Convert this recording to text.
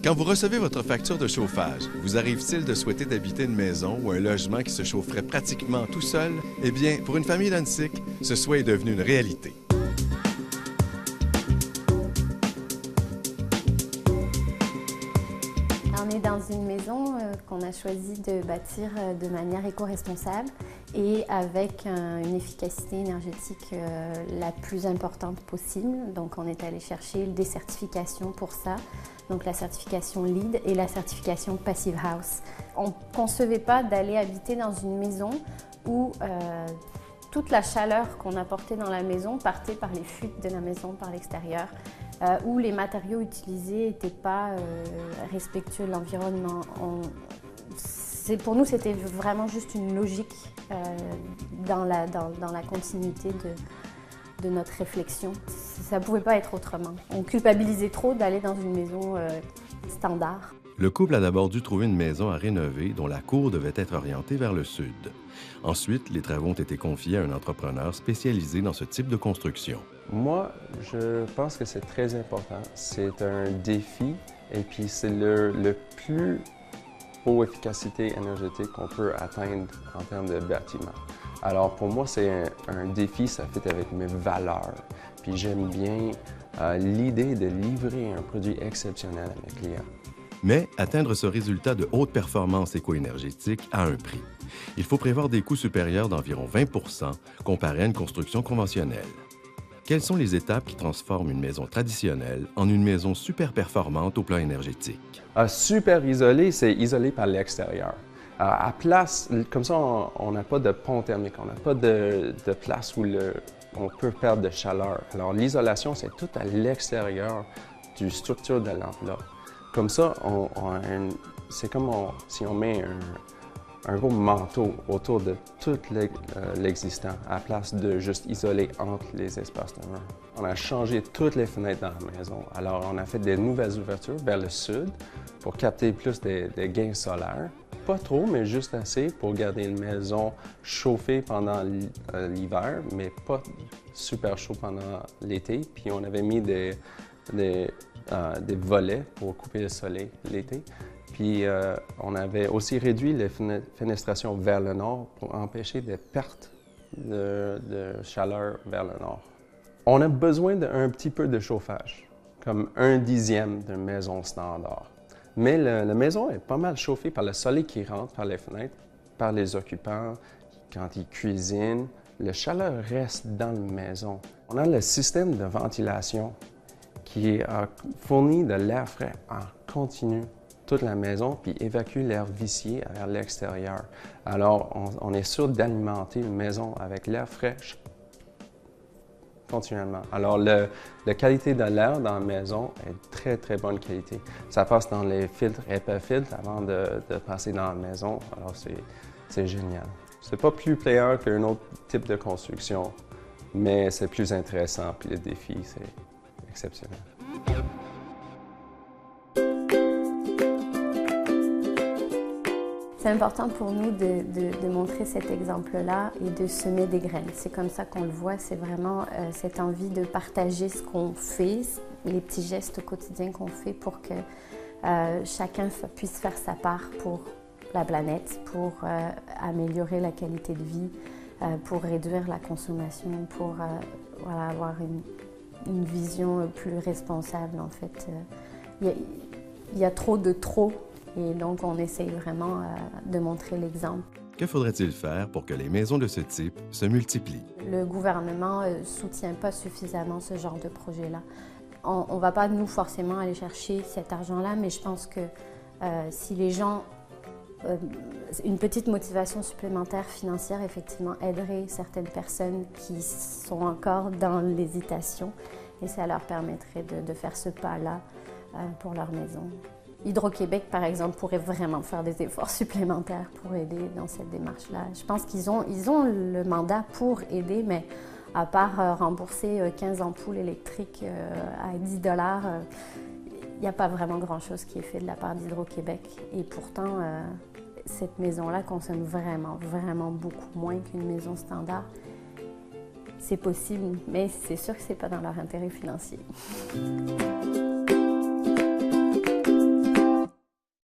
Quand vous recevez votre facture de chauffage, vous arrive-t-il de souhaiter d'habiter une maison ou un logement qui se chaufferait pratiquement tout seul? Eh bien, pour une famille d'Annecy, ce souhait est devenu une réalité. On est dans une maison qu'on a choisi de bâtir de manière éco-responsable et avec une efficacité énergétique la plus importante possible. Donc on est allé chercher des certifications pour ça, donc la certification LEED et la certification Passive House. On ne concevait pas d'aller habiter dans une maison où toute la chaleur qu'on apportait dans la maison partait par les fuites de la maison, par l'extérieur, où les matériaux utilisés n'étaient pas respectueux de l'environnement. Pour nous, c'était vraiment juste une logique dans la continuité de notre réflexion. Ça ne pouvait pas être autrement. On culpabilisait trop d'aller dans une maison standard. Le couple a d'abord dû trouver une maison à rénover dont la cour devait être orientée vers le sud. Ensuite, les travaux ont été confiés à un entrepreneur spécialisé dans ce type de construction. Moi, je pense que c'est très important. C'est un défi et puis c'est le plus haute efficacité énergétique qu'on peut atteindre en termes de bâtiment. Alors pour moi, c'est un défi, ça fit avec mes valeurs. Puis j'aime bien l'idée de livrer un produit exceptionnel à mes clients. Mais atteindre ce résultat de haute performance éco-énergétique a un prix. Il faut prévoir des coûts supérieurs d'environ 20 % comparé à une construction conventionnelle. Quelles sont les étapes qui transforment une maison traditionnelle en une maison super performante au plan énergétique? Super isolé, c'est isolé par l'extérieur. À place, comme ça, on n'a pas de pont thermique, on n'a pas de place où on peut perdre de chaleur. Alors l'isolation, c'est tout à l'extérieur du structure de l'enveloppe. Comme ça, c'est comme si on met un gros manteau autour de tout l'existant, à la place de juste isoler entre les espaces de murs. On a changé toutes les fenêtres dans la maison. Alors, on a fait des nouvelles ouvertures vers le sud pour capter plus des gains solaires. Pas trop, mais juste assez pour garder une maison chauffée pendant l'hiver, mais pas super chaud pendant l'été. Puis on avait mis des volets pour couper le soleil l'été. Puis on avait aussi réduit les fenestrations vers le nord pour empêcher des pertes de chaleur vers le nord. On a besoin d'un petit peu de chauffage, comme 1/10 d'une maison standard. Mais la maison est pas mal chauffée par le soleil qui rentre par les fenêtres, par les occupants, quand ils cuisinent. La chaleur reste dans la maison. On a le système de ventilation qui fournit de l'air frais en continu toute la maison, puis évacue l'air vicié vers l'extérieur. Alors, on est sûr d'alimenter une maison avec l'air frais continuellement. Alors, la qualité de l'air dans la maison est très, très bonne qualité. Ça passe dans les filtres HEPA-filtres avant de passer dans la maison. Alors, c'est génial. C'est pas plus payant qu'un autre type de construction, mais c'est plus intéressant, puis le défi, c'est exceptionnel. C'est important pour nous de montrer cet exemple-là et de semer des graines. C'est comme ça qu'on le voit, c'est vraiment cette envie de partager ce qu'on fait, les petits gestes au quotidien qu'on fait pour que chacun puisse faire sa part pour la planète, pour améliorer la qualité de vie, pour réduire la consommation, pour avoir une vision plus responsable en fait. Il y a trop de trop. Et donc, on essaye vraiment de montrer l'exemple. Que faudrait-il faire pour que les maisons de ce type se multiplient? Le gouvernement ne soutient pas suffisamment ce genre de projet-là. On ne va pas, nous, forcément aller chercher cet argent-là, mais je pense que si les gens... une petite motivation supplémentaire financière, effectivement, aiderait certaines personnes qui sont encore dans l'hésitation et ça leur permettrait de faire ce pas-là pour leur maison. Hydro-Québec, par exemple, pourrait vraiment faire des efforts supplémentaires pour aider dans cette démarche-là. Je pense qu'ils ont le mandat pour aider, mais à part rembourser 15 ampoules électriques à 10 $, il n'y a pas vraiment grand-chose qui est fait de la part d'Hydro-Québec. Et pourtant, cette maison-là consomme vraiment, vraiment beaucoup moins qu'une maison standard. C'est possible, mais c'est sûr que ce n'est pas dans leur intérêt financier.